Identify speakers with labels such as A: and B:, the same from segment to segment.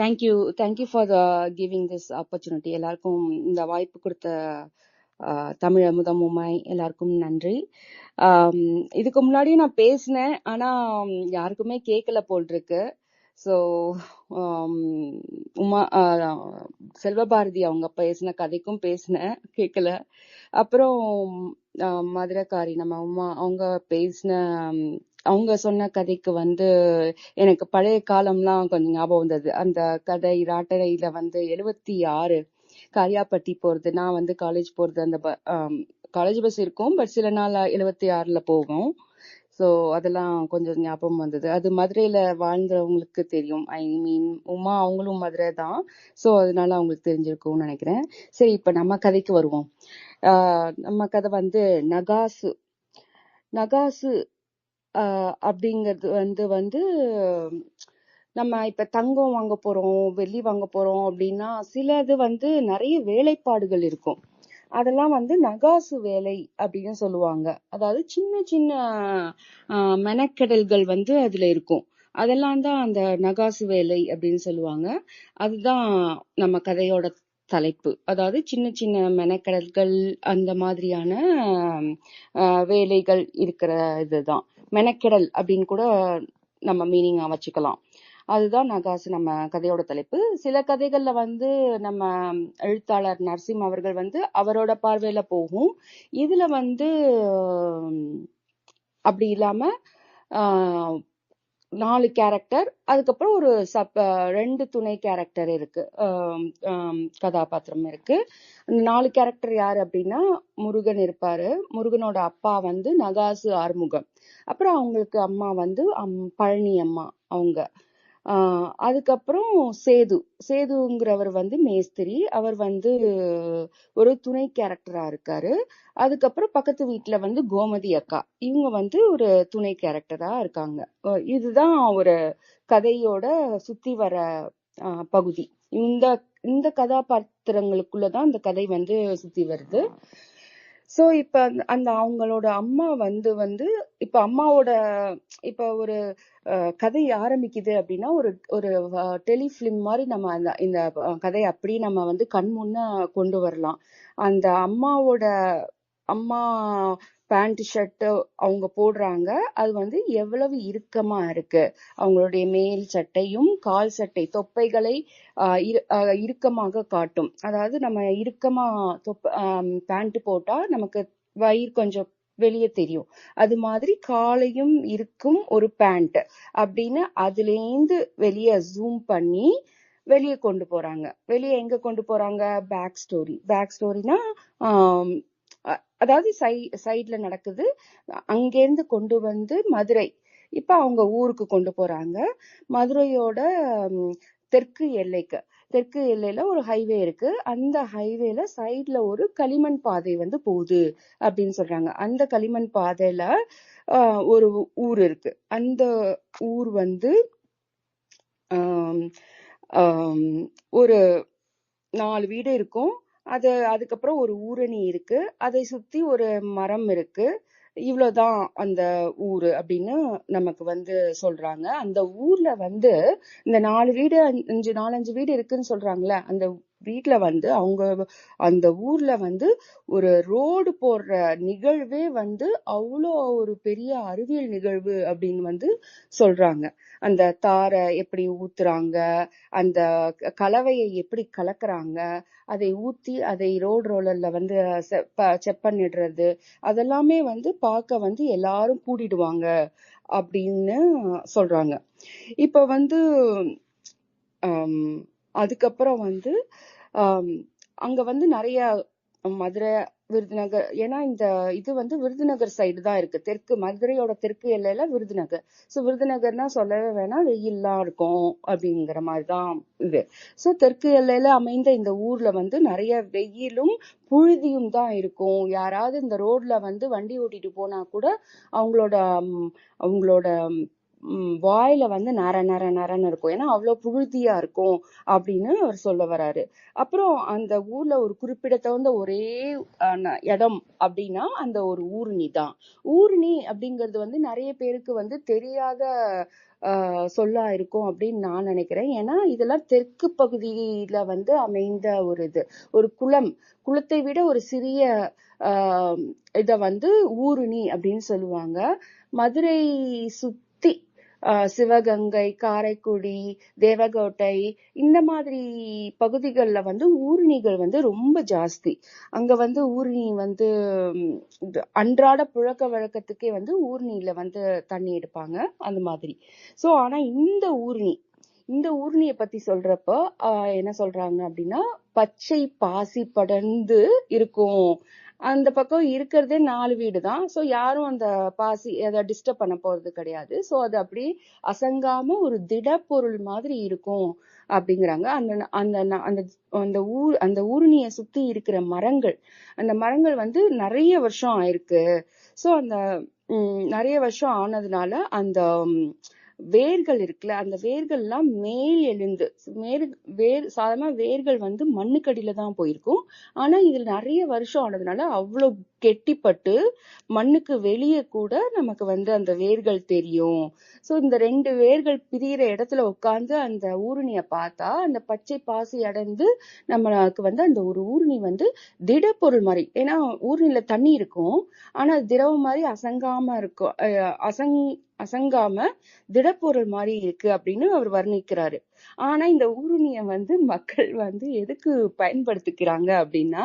A: Thank you for giving this opportunity. எல்லாருக்கும் இந்த வாய்ப்பு கொடுத்த தமிழ் அமுதம் உமாய் எல்லாருக்கும் நன்றி. இதுக்கு முன்னாடி நான் பேசினேன், ஆனா யாருக்குமே கேட்கல போல் இருக்கு. ஸோ உமா செல்வபாரதி அவங்க பேசின கதைக்கும் பேசினேன், கேட்கல. அப்புறம் மதுரைக்காரி நம்ம உமா அவங்க பேசின அவங்க சொன்ன கதைக்கு எனக்கு பழைய காலம்லாம் கொஞ்சம் ஞாபகம் வந்தது. அந்த கதை ராட்டரையில 76 காரியாப்பட்டி போறது, நான் காலேஜ் போறது, அந்த காலேஜ் பஸ் இருக்கும், பட் சில நாள் 76ல போகும். ஸோ அதெல்லாம் கொஞ்சம் ஞாபகம் வந்தது. அது மதுரையில வாழ்ந்தவங்களுக்கு தெரியும். ஐ மீன் உமா அவங்களும் மதுரை தான். ஸோ அதனால அவங்களுக்கு தெரிஞ்சிருக்கும்னு நினைக்கிறேன். சரி, இப்ப நம்ம கதைக்கு வருவோம். நம்ம கதை நகாசு. நகாசு அப்படிங்கிறது நம்ம இப்ப தங்கம் வாங்க போறோம், வெள்ளி வாங்க போறோம் அப்படின்னா சிலது நிறைய வேலைப்பாடுகள் இருக்கும். அதெல்லாம் நகாசு வேலை அப்படின்னு சொல்லுவாங்க. அதாவது சின்ன சின்ன மெனக்கெடல்கள் அதுல இருக்கும். அதெல்லாம் தான் அந்த நகாசு வேலை அப்படின்னு சொல்லுவாங்க. அதுதான் நம்ம கதையோட தலைப்பு. அதாவது சின்ன சின்ன மெனக்கெடல்கள், அந்த மாதிரியான வேலைகள் இருக்கிற இதுதான் மெனக்கெடல் அப்படின்னு கூட நம்ம மீனிங்கா வச்சுக்கலாம். அதுதான் நகாசு நம்ம கதையோட தலைப்பு. சில கதைகள்ல நம்ம எழுத்தாளர் நரசிம் அவர்கள் அவரோட பார்வையில போகும். இதுல அப்படி இல்லாம 4 கேரக்டர், அதுக்கப்புறம் ஒரு 2 துணை கேரக்டர் இருக்கு, கதாபாத்திரம் இருக்கு. 4 கேரக்டர் யாரு அப்படின்னா, முருகன் இருப்பாரு. முருகனோட அப்பா நகாசு ஆறுமுகம். அப்புறம் அவங்களுக்கு அம்மா பழனி அம்மா அவங்க. அதுக்கப்புறம் சேதுங்கிறவர் மேஸ்திரி. அவர் ஒரு துணை கேரக்டரா இருக்காரு. அதுக்கப்புறம் பக்கத்து வீட்டுல கோமதி அக்கா, இவங்க ஒரு துணை கேரக்டரா இருக்காங்க. இதுதான் ஒரு கதையோட சுத்தி வர பகுதி. இந்த கதாபாத்திரங்களுக்குள்ளதான் இந்த கதை சுத்தி வருது. சோ இப்ப அந்த அவங்களோட அம்மா இப்ப அம்மாவோட இப்ப ஒரு கதை ஆரம்பிக்குது அப்படின்னா, ஒரு டெலிஃபிலிம் மாதிரி நம்ம இந்த கதையை அப்படி நம்ம கண் முன்ன கொண்டு வரலாம். அந்த அம்மா பேண்ட் ஷர்ட் அவங்க போடுறாங்க, அது எவ்வளவு இறுக்கமா இருக்கு. அவங்களுடைய மேல் சட்டையும் கால் சட்டை தொப்பைகளை இறுக்கமாக காட்டும். அதாவது நம்ம இறுக்கமா பேண்ட் போட்டா நமக்கு வயிறு கொஞ்சம் வெளியே தெரியும். அது மாதிரி காலையும் இருக்கும் ஒரு பேண்ட் அப்படின்னு அதுலேருந்து வெளியே ஜூம் பண்ணி வெளியே கொண்டு போறாங்க. வெளியே எங்க கொண்டு போறாங்க? பேக் ஸ்டோரினா அதாவது சைட்ல நடக்குது. அங்கேருந்து கொண்டு மதுரை, இப்ப அவங்க ஊருக்கு கொண்டு போறாங்க. மதுரையோட தெற்கு எல்லையில ஒரு ஹைவே இருக்கு. அந்த ஹைவேல சைட்ல ஒரு களிமண் பாதை போகுது அப்படின்னு சொல்றாங்க. அந்த களிமண் பாதையில ஒரு ஊர் இருக்கு. அந்த ஊர் ஒரு 4 வீடு இருக்கும். அதுக்கப்புறம் ஒரு ஊரணி இருக்கு. அதை சுத்தி ஒரு மரம் இருக்கு. இவ்வளவுதான் அந்த ஊரு அப்படின்னு நமக்கு சொல்றாங்க. அந்த ஊர்ல இந்த 4 வீடு 4-5 வீடு இருக்குன்னு சொல்றாங்கல்ல, அந்த வீட்டுல அவங்க அந்த ஊர்ல ஒரு ரோடு போடுற நிகழ்வே அவ்வளோ ஒரு பெரிய அறிவியல் நிகழ்வு அப்படின்னு சொல்றாங்க. அந்த தாரை எப்படி ஊத்துறாங்க, அந்த கலவையை எப்படி கலக்குறாங்க, அதை ஊத்தி அதை ரோலர்ல செப்பனிடுறது, அதெல்லாமே பார்க்க எல்லாரும் கூடிடுவாங்க அப்படின்னு சொல்றாங்க. இப்ப அதுக்கப்புறம் அங்க நிறைய மதுரை, விருதுநகர், ஏன்னா இந்த இது விருதுநகர் சைடு தான் இருக்கு. மதுரையோட தெற்கு எல்லையில விருதுநகர். சோ விருதுநகர்னா சொல்லவே வேணாம், வெயில்லாம் இருக்கும் அப்படிங்கிற மாதிரிதான் இது. சோ தெற்கு எல்லையில அமைந்த இந்த ஊர்ல நிறைய வெயிலும் புழுதியும் தான் இருக்கும். யாராவது இந்த ரோட்ல வண்டி ஓட்டிட்டு போனா கூட அவங்களோட வாயில நர நர நரன்னு இருக்கும். ஏன்னா அவ்வளவு புழுதியா இருக்கும் அப்படின்னு அவர் சொல்ல வராரு. அப்புறம் அந்த ஊர்ல ஒரு குறிப்பிடத்தகுந்த ஒரே இடம் அப்படின்னா அந்த ஒரு ஊருணி தான். ஊருணி அப்படிங்கிறது நிறைய பேருக்கு தெரியாத சொல்லா இருக்கும் அப்படின்னு நான் நினைக்கிறேன். ஏன்னா இதெல்லாம் தெற்கு பகுதியில வந்து அமைந்த ஒரு இது, ஒரு குளத்தை விட ஒரு சிறிய இத வந்து ஊருணி அப்படின்னு சொல்லுவாங்க. மதுரை சுத்தி சிவகங்கை, காரைக்குடி, தேவகோட்டை இந்த மாதிரி பகுதிகளில் வந்து ஊருணிகள் வந்து ரொம்ப ஜாஸ்தி. அங்க வந்து ஊருணி வந்து அன்றாட புழக்க வழக்கத்துக்கே வந்து ஊருணியில வந்து தண்ணி எடுப்பாங்க அந்த மாதிரி. சோ ஆனா இந்த ஊருணியை பத்தி சொல்றப்ப என்ன சொல்றாங்க அப்படின்னா, பச்சை பாசி படர்ந்து இருக்கும். அந்த பக்கம் இருக்கிறதே 4 வீடு தான். ஸோ யாரும் அந்த பாசி அதை டிஸ்டர்ப் பண்ண போறது கிடையாது. ஸோ அது அப்படி அசங்காம ஒரு திடப்பொருள் மாதிரி இருக்கும் அப்படிங்கிறாங்க. அந்த அந்த அந்த அந்த அந்த ஊருணியை சுத்தி இருக்கிற அந்த மரங்கள் வந்து நிறைய வருஷம் ஆயிருக்கு. ஸோ அந்த நிறைய வருஷம் ஆனதுனால அந்த வேர்கள் இருக்குல்ல, அந்த வேர்கள் எல்லாம் மேல் எழுந்து சாதாரண வேர்கள் வந்து மண்ணுக்கடியில தான் போயிருக்கும். ஆனா இதுல நிறைய வருஷம் ஆனதுனால அவ்வளவு கெட்டிப்பட்டு மண்ணுக்கு வெளியே கூட நமக்கு வந்து அந்த வேர்கள் தெரியும். சோ இந்த 2 வேர்கள் பிரியிற இடத்துல உட்கார்ந்து அந்த ஊருணிய பார்த்தா அந்த பச்சை பாசி அடைந்து நம்மளுக்கு வந்து அந்த ஒரு ஊருணி வந்து திடப்பொருள் மாதிரி. ஏன்னா ஊருணில தண்ணி இருக்கும், ஆனா திரவம் மாதிரி அசங்காம இருக்கும், அசங்காம திடப்பொருள் மாதிரி இருக்கு அப்படின்னு அவர் வர்ணிக்கிறாரு. ஆனா இந்த ஊருணிய வந்து மக்கள் வந்து எதுக்கு பயன்படுத்திக்கிறாங்க அப்படின்னா,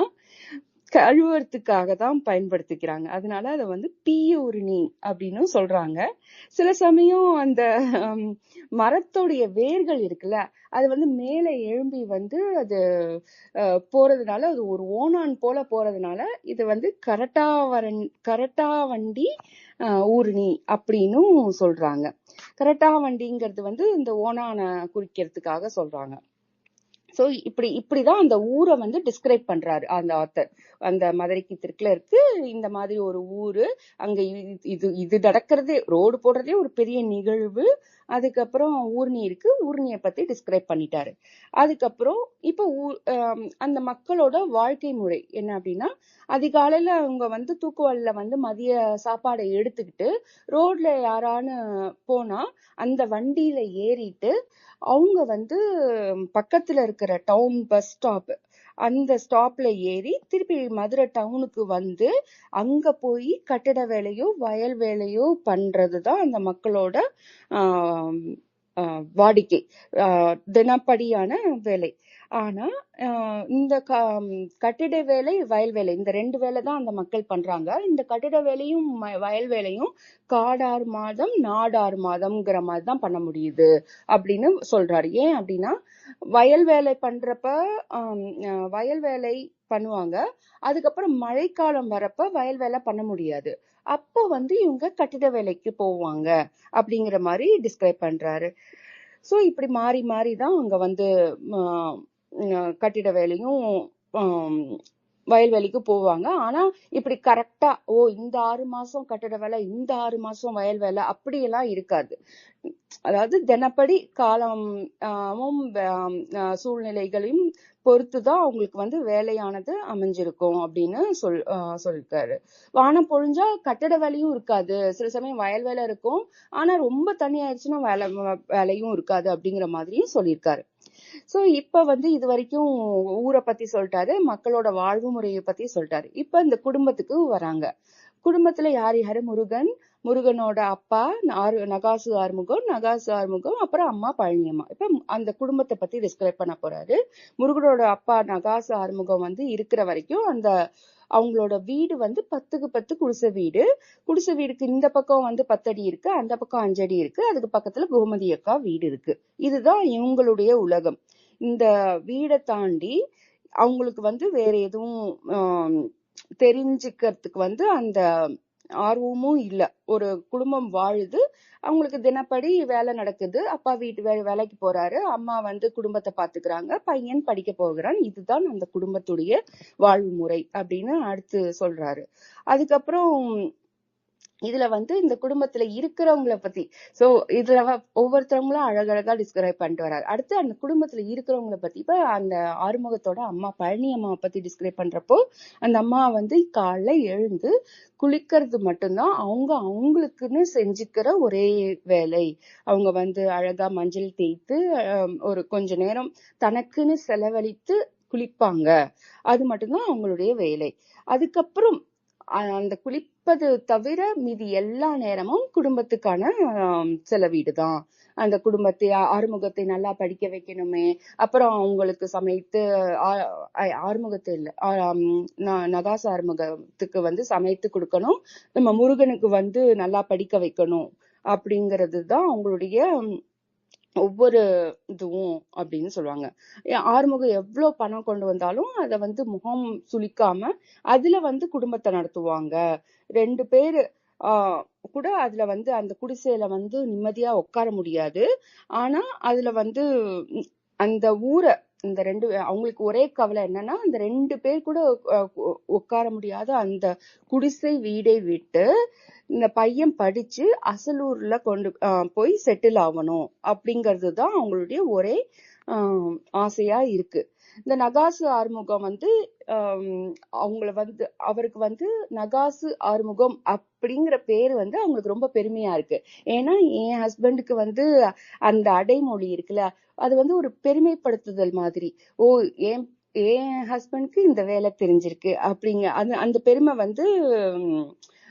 A: கழுவுறதுக்காக தான் பயன்படுத்திக்கிறாங்க. அதனால அதை வந்து பீய ஊருணி அப்படின்னு சொல்றாங்க. சில சமயம் அந்த மரத்தோடைய வேர்கள் இருக்குல்ல, அது வந்து மேல எழும்பி வந்து அது போறதுனால, அது ஒரு ஓணான் போல போறதுனால இது வந்து கரட்டாவண்டி ஊருணி அப்படின்னும் சொல்றாங்க. கரட்டாவண்டிங்கிறது வந்து இந்த ஓணான குறிக்கிறதுக்காக சொல்றாங்க. சோ இப்படிதான் அந்த ஊரை வந்து டிஸ்கிரைப் பண்றாரு அந்த ஆத்தர். அந்த மதுரைக்கு தெற்குல இருக்கு இந்த மாதிரி ஒரு ஊரு, அங்க இது நடக்கிறதே, ரோடு போடுறதே ஒரு பெரிய நிகழ்வு. அதுக்கப்புறம் ஊர்னி இருக்கு, ஊர்னியை பத்தி டிஸ்கிரைப் பண்ணிட்டாரு. அதுக்கப்புறம் இப்ப அந்த மக்களோட வாழ்க்கை முறை என்ன அப்படின்னா, அதிகாலையில அவங்க வந்து தூக்குவாளில வந்து மதிய சாப்பாடை எடுத்துக்கிட்டு ரோட்ல யாரான்னு போனா அந்த வண்டியில ஏறிட்டு அவங்க வந்து பக்கத்துல இருக்கிற டவுன் பஸ் ஸ்டாப், அந்த ஸ்டாப்ல ஏறி திருப்பி மதுரை டவுனுக்கு வந்து அங்க போய் கட்டிட வேலையோ வயல் வேலையோ பண்றதுதான் அந்த மக்களோட வாடிக்கை, தினப்படியான வேலை. ஆனா இந்த கட்டிட வேலை வயல் வேலை இந்த 2 வேலை தான் அந்த மக்கள் பண்றாங்க. இந்த கட்டிட வேலையும் வயல் வேலையும் காடாறு மாதம் நாடாறு மாதம்ங்கிற மாதிரி தான் பண்ண முடியுது அப்படின்னு சொல்றாரு. ஏன் அப்படின்னா, வயல் வேலை பண்றப்ப வயல் வேலை பண்ணுவாங்க, அதுக்கப்புறம் மழைக்காலம் வரப்ப வயல் வேலை பண்ண முடியாது, அப்போ வந்து இவங்க கட்டிட வேலைக்கு போவாங்க அப்படிங்கிற மாதிரி டிஸ்கிரைப் பண்றாரு. சோ இப்படி மாறி மாறிதான் அங்க வந்து கட்டிட வேலையும் வயல்வெளிக்கு போவாங்க. ஆனா இப்படி கரெக்டா இந்த 6 மாசம் கட்டிட வேலை, இந்த 6 மாசம் வயல் வேலை அப்படியெல்லாம் இருக்காது. அதாவது தினப்படி காலமும் சூழ்நிலைகளையும் பொறுத்துதான் அவங்களுக்கு வந்து வேலையானது அமைஞ்சிருக்கும் அப்படின்னு சொல்லிருக்காரு. வானம் பொழிஞ்சா கட்டிட வேலையும் இருக்காது, சில சமயம் வயல் வேலை இருக்கும், ஆனா ரொம்ப தண்ணி ஆயிடுச்சுன்னா வேலையும் இருக்காது அப்படிங்கிற மாதிரியும் சொல்லியிருக்காரு. சோ இப்ப வந்து இது வரைக்கும் ஊரை பத்தி சொல்லிட்டாரு, மக்களோட வாழ்வு முறையை பத்தி சொல்லிட்டாரு. இப்ப இந்த குடும்பத்துக்கு வராங்க. குடும்பத்துல யார் யாரு? முருகனோட அப்பா நகாசு ஆறுமுகம், அப்புறம் அம்மா பழனியம்மா. இப்ப அந்த குடும்பத்தை பத்தி டிஸ்கிரைப் பண்ண போறாரு. முருகனோட அப்பா நகாசு ஆறுமுகம் வந்து இருக்கிற வரைக்கும் அந்த அவங்களோட வீடு வந்து 10க்கு 10 குடிசை வீடுக்கு இந்த பக்கம் வந்து 10 அடி இருக்கு, அந்த பக்கம் 5 அடி இருக்கு, அதுக்கு பக்கத்துல கோமதி அக்கா வீடு இருக்கு. இதுதான் இவங்களுடைய உலகம். இந்த வீடை தாண்டி அவங்களுக்கு வந்து வேற எதுவும் தெரிஞ்சுக்கிறதுக்கு வந்து அந்த ஆர்வமும் இல்ல. ஒரு குடும்பம் வாழுது, அவங்களுக்கு தினப்படி வேலை நடக்குது, அப்பா வீட்டு வேலைக்கு போறாரு, அம்மா வந்து குடும்பத்தை பாத்துக்கிறாங்க, பையன் படிக்க போகிறான். இதுதான் அந்த குடும்பத்துடைய வாழ்வு முறை அப்படின்னு அடுத்து சொல்றாரு. அதுக்கப்புறம் இதுல வந்து இந்த குடும்பத்துல இருக்கிறவங்கள பத்தி சோ இதுல ஒவ்வொருத்தவங்களும் அழகழகா டிஸ்கிரைப் பண்ணிட்டு வராரு. அடுத்து அந்த குடும்பத்துல இருக்கிறவங்கள பத்தி இப்ப அந்த ஆறுமுகத்தோட அம்மா பழனி அம்மாவை பத்தி டிஸ்கிரைப் பண்றப்போ அந்த அம்மா வந்து காலைல எழுந்து குளிக்கிறது மட்டும்தான் அவங்களுக்குன்னு செஞ்சுக்கிற ஒரே வேலை. அவங்க வந்து அழகா மஞ்சள் தேய்த்து ஒரு கொஞ்ச நேரம் தனக்குன்னு செலவழித்து குளிப்பாங்க. அது மட்டும்தான் அவங்களுடைய வேலை. அதுக்கப்புறம் அந்த குளிப்பது தவிர மீதி எல்லா நேரமும் குடும்பத்துக்கான செலவீடுதான். அந்த குடும்பத்தை ஆறுமுகத்தை நல்லா படிக்க வைக்கணுமே, அப்புறம் அவங்களுக்கு சமைத்து ஆறுமுகத்தை இல்ல நகாச ஆறுமுகத்துக்கு வந்து சமைத்து கொடுக்கணும், நம்ம முருகனுக்கு வந்து நல்லா படிக்க வைக்கணும் அப்படிங்கறதுதான் அவங்களுடைய ஒவ்வொரு இதுவும் அப்படின்னு சொல்லுவாங்க. ஆறுமுகம் எவ்வளவு பணம் கொண்டு வந்தாலும் அத வந்து முகம் சுளிக்காம அதுல வந்து குடும்பத்தை நடத்துவாங்க. 2 பேரு கூட அதுல வந்து அந்த குடிசையில வந்து நிம்மதியா உட்கார முடியாது. ஆனா அதுல வந்து அந்த ஊரை இந்த 2 அவங்களுக்கு ஒரே கவலை என்னன்னா அந்த 2 பேர் கூட உட்கார முடியாத அந்த குடிசை வீடை விட்டு இந்த பையன் படிச்சு அசலூர்ல கொண்டு போய் செட்டில் ஆகணும் அப்படிங்கறதுதான் அவங்களுடைய ஒரே ஆசையா இருக்கு. இந்த நகாசு ஆறுமுகம் வந்து அவங்கள வந்து அவருக்கு வந்து நகாசு ஆறுமுகம் அப்படிங்கிற பேரு வந்து அவங்களுக்கு ரொம்ப பெருமையா இருக்கு. ஏன்னா என் ஹஸ்பண்டுக்கு வந்து அந்த அடைமொழி இருக்குல்ல, அது வந்து ஒரு பெருமைப்படுத்துதல் மாதிரி. ஓ என் ஹஸ்பண்ட்க்கு இந்த வேலை தெரிஞ்சிருக்கு அப்படிங்க அந்த பெருமை வந்து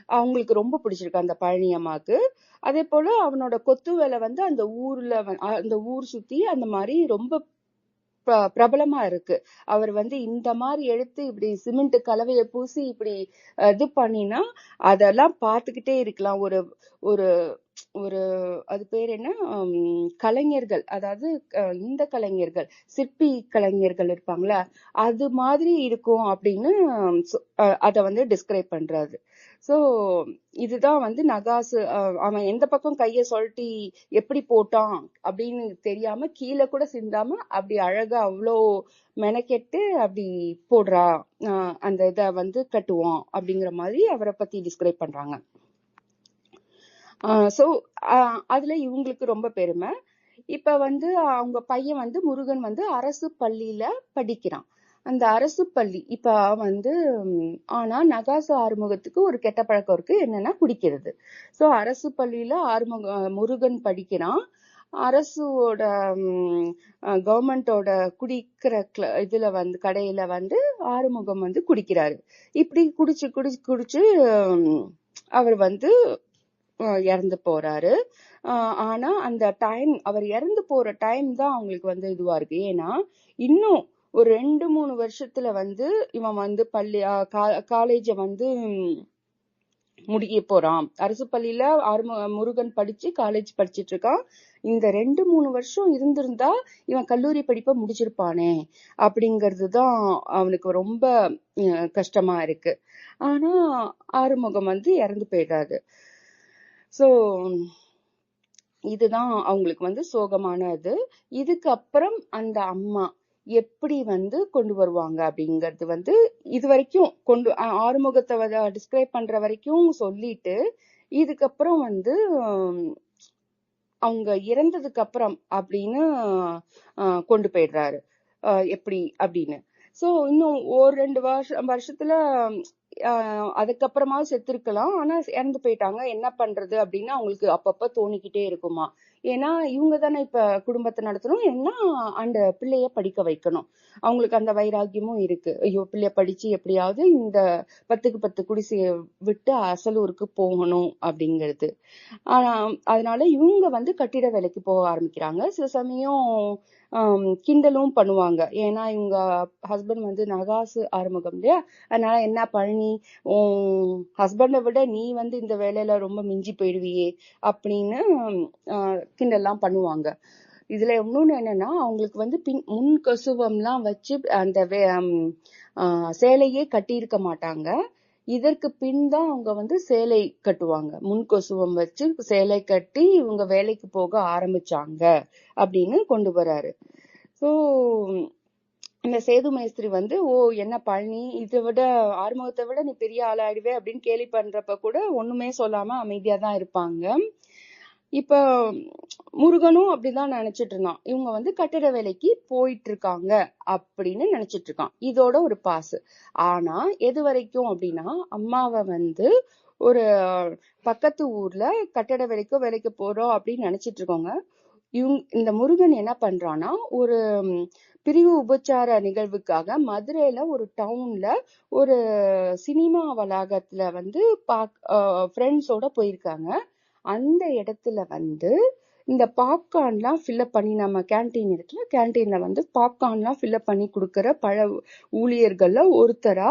A: அவங்களுக்கு ரொம்ப பிடிச்சிருக்கு அந்த பழனி அம்மாக்கு. அதே போல அவனோட கொத்து வேலை வந்து அந்த ஊர் சுத்தி அந்த மாதிரி ரொம்ப பிரபலமா இருக்கு. அவர் வந்து இந்த மாதிரி எடுத்து இப்படி சிமெண்ட் கலவைய பூசி இப்படி இது பண்ணினா அதெல்லாம் பார்த்துக்கிட்டே இருக்கலாம். ஒரு ஒரு ஒரு அது பேர் என்ன கலைஞர்கள், அதாவது இந்த கலைஞர்கள் சிற்பி கலைஞர்கள் இருப்பாங்களா, அது மாதிரி இருக்கும் அப்படின்னு அத வந்து டிஸ்கிரைப் பண்றாரு. சோ இதுதான் வந்து நகாசு. அவன் எந்த பக்கம் கைய சொல்லிட்டு எப்படி போட்டான் அப்படின்னு தெரியாம கீழே கூட சிந்தாம அப்படி அழகா அவ்வளோ மெனக்கெட்டு அப்படி போடுறா, அந்த இத வந்து கட்டுவான் அப்படிங்கிற மாதிரி அவரை பத்தி டிஸ்கிரைப் பண்றாங்க. சோ அதுல இவங்களுக்கு ரொம்ப பெருமை. இப்ப வந்து அவங்க பையன் வந்து முருகன் வந்து அரசு பள்ளியில படிக்கிறான். அந்த அரசு பள்ளி இப்ப வந்து ஆனா நகாசு ஆறுமுகத்துக்கு ஒரு கெட்ட பழக்கம் இருக்கு, என்னன்னா குடிக்கிறது. சோ அரசு பள்ளியில முருகன் படிக்கிறான். அரசோட கவர்மெண்டோட குடிக்கிற இதுல வந்து கடையில வந்து ஆறுமுகம் வந்து குடிக்கிறாரு. இப்படி குடிச்சு குடிச்சு குடிச்சு அவர் வந்து இறந்து போறாரு. ஆனா அந்த டைம் அவர் இறந்து போற டைம் தான் அவங்களுக்கு வந்து இதுவா இருக்கு. ஏன்னா இன்னும் ஒரு 2-3 வருஷத்துல வந்து இவன் வந்து காலேஜ வந்து முடிய போறான். அரசு பள்ளியில முருகன் படிச்சு காலேஜ் படிச்சிட்டு இருக்கான். இந்த 2-3 வருஷம் இருந்திருந்தா இவன் கல்லூரி படிப்பை முடிச்சிருப்பானே அப்படிங்கறதுதான் அவனுக்கு ரொம்ப கஷ்டமா இருக்கு. ஆனா ஆறுமுகம் வந்து இறந்து போயிடாது. சோ இதுதான் அவங்களுக்கு வந்து சோகமான இது. இதுக்கப்புறம் அந்த அம்மா எப்படி வந்து கொண்டு வருவாங்க அப்படிங்கறது வந்து இது வரைக்கும் ஆறுமுகத்தை டிஸ்கிரைப் பண்ற வரைக்கும் சொல்லிட்டு, இதுக்கப்புறம் வந்து அவங்க இறந்ததுக்கு அப்புறம் அப்படின்னு கொண்டு போயிடுறாரு எப்படி அப்படின்னு. சோ இன்னும் 1-2 வருஷத்துல அதுக்கப்புறமா செத்துருக்கலாம். ஆனா இறந்து போயிட்டாங்க, என்ன பண்றது அப்படின்னு அவங்களுக்கு அப்பப்ப தோணிக்கிட்டே இருக்குமா. ஏன்னா இவங்க தானே இப்ப குடும்பத்தை நடத்தணும், ஏன்னா அந்த பிள்ளைய படிக்க வைக்கணும். அவங்களுக்கு அந்த வைராக்கியமும் இருக்கு. ஐயோ பிள்ளைய படிச்சு எப்படியாவது இந்த 10க்கு 10 குடிசைய விட்டு அசலூருக்கு போகணும் அப்படிங்கிறது. அதனால இவங்க வந்து கட்டிட வேலைக்கு போக ஆரம்பிக்கிறாங்க. சில சமயம் கிண்டலும் பண்ணுவாங்க. ஏன்னா இவங்க ஹஸ்பண்ட் வந்து நகாசு ஆறுமுகம் இல்லையா, அதனால என்ன பழனி ஹஸ்பண்டை விட நீ வந்து இந்த வேலையில ரொம்ப மிஞ்சி போயிடுவியே அப்படின்னு கிண்டல்லாம் பண்ணுவாங்க. இதுல இன்னொன்னு என்னன்னா அவங்களுக்கு வந்து முன் கசுவம்லாம் வச்சு அந்த சேலையே கட்டியிருக்க மாட்டாங்க. இதற்கு பின் தான் அவங்க வந்து சேலை கட்டுவாங்க. முன்கொசுவம் வச்சு சேலை கட்டி இவங்க வேலைக்கு போக ஆரம்பிச்சாங்க அப்படின்னு கொண்டு வராரு. சோ இந்த சேது மேஸ்திரி வந்து ஓ என்ன பழனி இதை விட ஆறுமுகத்தை விட நீ பெரிய ஆளாயிடுவே அப்படின்னு கேலி பண்றப்ப கூட ஒண்ணுமே சொல்லாம அமைதியா தான் இருப்பாங்க. இப்ப முருகனும் அப்படிதான் நினைச்சிட்டு இருந்தான். இவங்க வந்து கட்டிட வேலைக்கு போயிட்டு இருக்காங்க அப்படின்னு நினைச்சிட்டு இருக்கான். இதோட ஒரு பாசு. ஆனா எது வரைக்கும் அப்படின்னா அம்மாவை வந்து ஒரு பக்கத்து ஊர்ல கட்டிட வேலைக்கு போறோம் அப்படின்னு நினைச்சிட்டு இருக்கோங்க. இந்த முருகன் என்ன பண்றான்னா ஒரு பிரிவு உபச்சார நிகழ்வுக்காக மதுரையில ஒரு டவுன்ல ஒரு சினிமா வளாகத்துல வந்து ஃப்ரெண்ட்ஸோட போயிருக்காங்க. அந்த இடத்துல வந்து இந்த பாப்கார்ன்லாம் ஃபில்அப் பண்ணி, நம்ம கேன்டீன் இருக்குல்ல, கேன்டீன்ல வந்து பாப்கார்ன்லாம் ஃபில்அப் பண்ணி கொடுக்குற ஊழியர்கள்ல ஒருத்தரா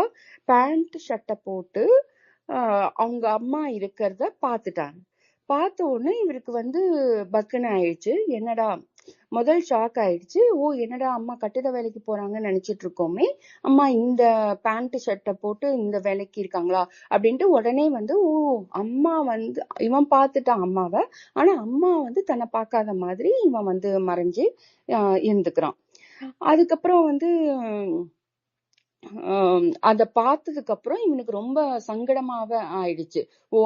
A: பேண்ட் ஷர்ட்டை போட்டு அவங்க அம்மா இருக்கிறத பார்த்துட்டாங்க. பார்த்த உடனே இவருக்கு வந்து பக்குன்னு ஆயிடுச்சு. என்னடா, முதல் ஷாக் ஆயிடுச்சு. ஓ என்னடா அம்மா கட்டிட வேலைக்கு போறாங்கன்னு நினைச்சிட்டு இருக்கோமே, அம்மா இந்த பேண்ட் ஷர்ட்டை போட்டு இந்த வேலைக்கு இருக்காங்களா அப்படின்ட்டு உடனே வந்து ஓ அம்மா வந்து இவன் பார்த்துட்டான் அம்மாவை. ஆனா அம்மா வந்து தன்னை பார்க்காத மாதிரி இவன் வந்து மறைஞ்சு இருந்துக்கிறான். அதுக்கப்புறம் வந்து அத பார்த்ததுக்கு அப்புறம் இவனுக்கு ரொம்ப சங்கடமாவே ஆயிடுச்சு. ஓ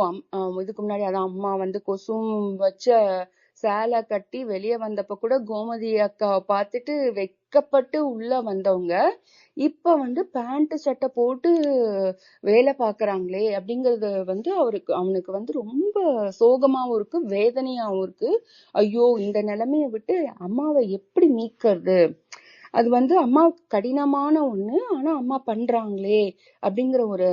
A: இதுக்கு முன்னாடி அதான் அம்மா வந்து கொசும் வச்ச சேலை கட்டி வெளியே வந்தப்ப கூட கோமதி அக்காவை பார்த்துட்டு வெக்கப்பட்டு உள்ள வந்தவங்க இப்ப வந்து பேண்ட் சட்டை போட்டு வேலை பாக்குறாங்களே அப்படிங்கறது வந்து அவனுக்கு வந்து ரொம்ப சோகமாவும் இருக்கு, வேதனையாவும் இருக்கு. ஐயோ இந்த நிலைமைய விட்டு அம்மாவை எப்படி மீட்கிறது, அது வந்து அம்மாவுக்கு கடினமான ஒண்ணு, ஆனா அம்மா பண்றாங்களே அப்படிங்கிற ஒரு